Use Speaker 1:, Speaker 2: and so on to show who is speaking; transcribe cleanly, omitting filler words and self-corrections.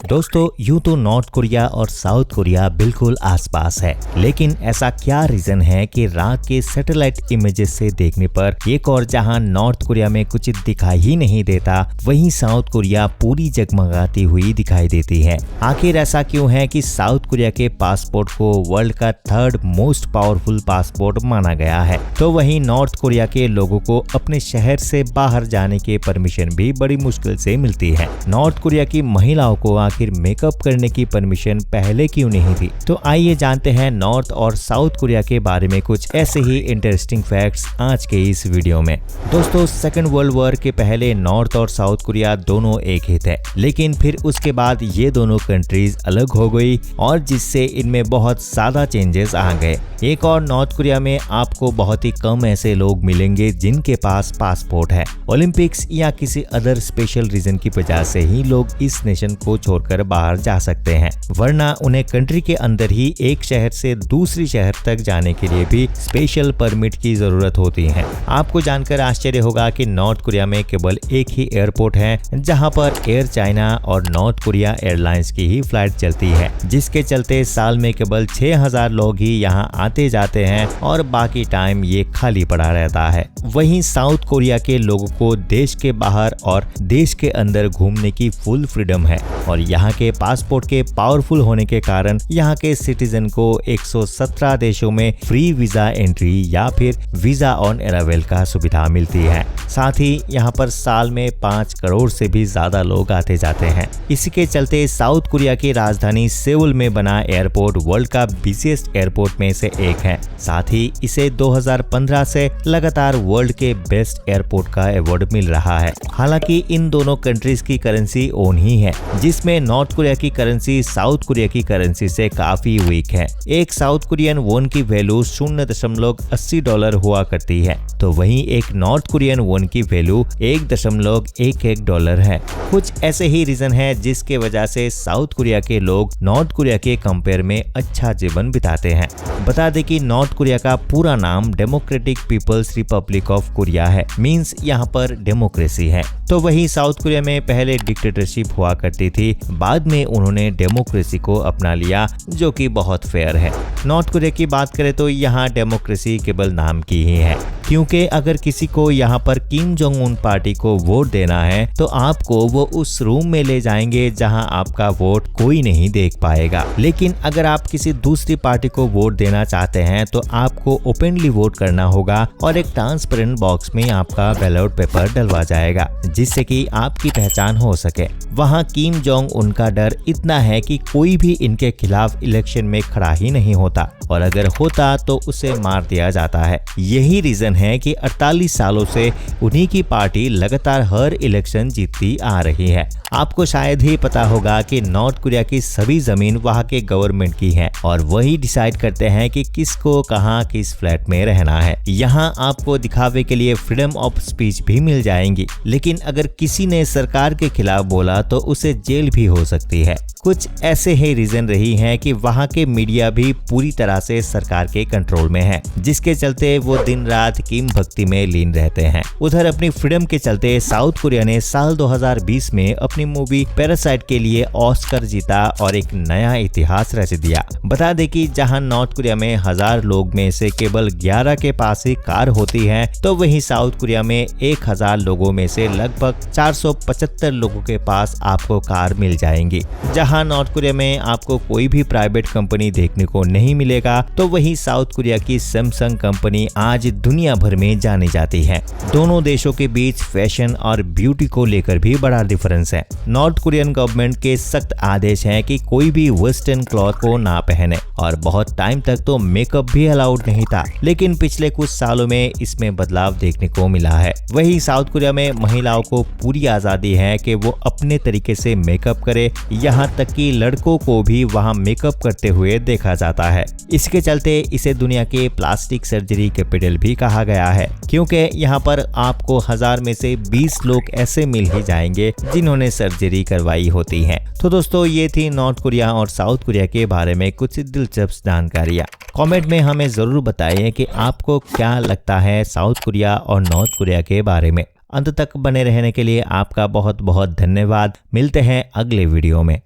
Speaker 1: दोस्तों यूं तो नॉर्थ कोरिया और साउथ कोरिया बिल्कुल आसपास है, लेकिन ऐसा क्या रीजन है कि रात के सैटेलाइट इमेजेस से देखने पर एक और जहां नॉर्थ कोरिया में कुछ दिखाई ही नहीं देता, वहीं साउथ कोरिया पूरी जगमगाती हुई दिखाई देती है। आखिर ऐसा क्यों है कि साउथ कोरिया के पासपोर्ट को वर्ल्ड का 3rd मोस्ट पावरफुल पासपोर्ट माना गया है, तो वहीं नॉर्थ कोरिया के लोगों को अपने शहर से बाहर जाने की परमिशन भी बड़ी मुश्किल से मिलती है। नॉर्थ कोरिया की महिलाओं को आखिर मेकअप करने की परमिशन पहले क्यों नहीं थी? तो आइए जानते हैं नॉर्थ और साउथ कोरिया के बारे में कुछ ऐसे ही इंटरेस्टिंग फैक्ट्स आज के इस वीडियो में। दोस्तों सेकेंड वर्ल्ड वॉर के पहले नॉर्थ और साउथ कोरिया दोनों एक ही थे, लेकिन फिर उसके बाद ये दोनों कंट्रीज अलग हो गई और जिससे इनमें बहुत ज्यादा चेंजेस आ गए। एक और नॉर्थ कोरिया में आपको बहुत ही कम ऐसे लोग मिलेंगे जिनके पास पासपोर्ट है। ओलंपिक्स या किसी अदर स्पेशल रीजन की वजह से ही लोग इस नेशन को छोड़कर बाहर जा सकते हैं, वरना उन्हें कंट्री के अंदर ही एक शहर से दूसरी शहर तक जाने के लिए भी स्पेशल परमिट की जरूरत होती है। आपको जानकर आश्चर्य होगा कि नॉर्थ कोरिया में केवल एक ही एयरपोर्ट है जहां पर एयर चाइना और नॉर्थ कोरिया एयरलाइंस की ही फ्लाइट चलती है, जिसके चलते साल में केवल 6000 लोग ही यहां आते जाते हैं और बाकी टाइम ये खाली पड़ा रहता है। वहीं साउथ कोरिया के लोगों को देश के बाहर और देश के अंदर घूमने की फुल फ्रीडम है और यहाँ के पासपोर्ट के पावरफुल होने के कारण यहाँ के सिटीजन को 117 देशों में फ्री वीजा एंट्री या फिर वीजा ऑन अराइवल का सुविधा मिलती है। साथ ही यहाँ पर साल में 5 करोड़ से भी ज्यादा लोग आते जाते हैं। इसी के चलते साउथ कोरिया की राजधानी सेउल में बना एयरपोर्ट वर्ल्ड का बिजिएस्ट एयरपोर्ट में से एक है। साथ ही इसे 2015 से लगातार वर्ल्ड के बेस्ट एयरपोर्ट का अवार्ड मिल रहा है। हालांकि इन दोनों कंट्रीज की करेंसी ओन ही है, जिसमें नॉर्थ कोरिया की करेंसी साउथ कोरिया की करेंसी से काफी वीक है। एक साउथ कोरियन वोन की वैल्यू $0.80 हुआ करती है, तो वहीं एक नॉर्थ कोरियन वोन की वैल्यू $1.11 है। कुछ ऐसे ही रीजन है जिसके वजह से साउथ कोरिया के लोग नॉर्थ कोरिया के कंपेयर में अच्छा जीवन बिताते हैं। बता दें कि नॉर्थ कोरिया का पूरा नाम Democratic People's Republic of Korea है, मींस यहाँ पर डेमोक्रेसी है। तो वहीं साउथ कोरिया में पहले डिक्टेटरशिप हुआ करती थी, बाद में उन्होंने डेमोक्रेसी को अपना लिया, जो कि बहुत फेयर है। नॉर्थ कोरिया की बात करें तो यहाँ डेमोक्रेसी केवल नाम की ही है, क्योंकि अगर किसी को यहाँ पर किम जोंग उन पार्टी को वोट देना है तो आपको वो उस रूम में ले जाएंगे जहां आपका वोट कोई नहीं देख पाएगा। लेकिन अगर आप किसी दूसरी पार्टी को वोट देना चाहते हैं तो आपको ओपनली वोट करना होगा और एक ट्रांसपेरेंट बॉक्स में आपका बैलेट पेपर डलवा जाएगा, जिससे कि आपकी पहचान हो सके। वहां किम जोंग उनका डर इतना है कि कोई भी इनके खिलाफ इलेक्शन में खड़ा ही नहीं होता, और अगर होता तो उसे मार दिया जाता है। यही रीजन है कि 48 सालों से उन्हीं की पार्टी लगातार हर इलेक्शन जीतती आ रही है। आपको शायद ही पता होगा कि नॉर्थ कोरिया की सभी जमीन वहां के गवर्नमेंट की है और वही डिसाइड करते हैं कि किसको कहां किस फ्लैट में रहना है। यहाँ आपको दिखावे के लिए फ्रीडम ऑफ स्पीच भी मिल जाएंगी, लेकिन अगर किसी ने सरकार के खिलाफ बोला तो उसे जेल भी हो सकती है। कुछ ऐसे ही रीजन रही हैं कि वहां के मीडिया भी पूरी तरह से सरकार के कंट्रोल में है, जिसके चलते वो दिन रात किम भक्ति में लीन रहते हैं। उधर अपनी फ्रीडम के चलते साउथ कोरिया ने साल 2020 में अपनी मूवी पैरासाइट के लिए ऑस्कर जीता और एक नया इतिहास रच दिया। बता दें कि जहां नॉर्थ कोरिया में 1000 लोग में से केवल 11 के पास ही कार होती है, तो वहीं साउथ कोरिया में 1000 लोगों में से लगभग 475 लोगों के पास आपको कार मिल जाएंगी। जहां नॉर्थ कोरिया में आपको कोई भी प्राइवेट कंपनी देखने को नहीं मिलेगा, तो वहीं साउथ कोरिया की सैमसंग कंपनी आज दुनिया भर में जानी जाती है। दोनों देशों के बीच फैशन और ब्यूटी को लेकर भी बड़ा डिफरेंस है। नॉर्थ कोरियन गवर्नमेंट के सख्त आदेश हैं कि कोई भी वेस्टर्न क्लॉथ को ना पहने और बहुत टाइम तक तो मेकअप भी अलाउड नहीं था, लेकिन पिछले कुछ सालों में इसमें बदलाव देखने को मिला है। वहीं साउथ कोरिया में महिलाओं को पूरी आजादी है कि वो अपने तरीके से मेकअप करे, यहाँ तक कि लड़कों को भी वहाँ मेकअप करते हुए देखा जाता है। इसके चलते इसे दुनिया के प्लास्टिक सर्जरी कैपिटल भी कहा गया है, क्योंकि यहाँ पर आपको 1000 में से 20 लोग ऐसे मिल ही जाएंगे जिन्होंने सर्जरी करवाई होती है। तो दोस्तों ये थी नॉर्थ कोरिया और साउथ कोरिया के बारे में कुछ दिलचस्प जानकारियाँ। कमेंट में हमें जरूर बताइए कि आपको क्या लगता है साउथ कोरिया और नॉर्थ कोरिया के बारे में। अंत तक बने रहने के लिए आपका बहुत बहुत धन्यवाद। मिलते हैं अगले वीडियो में।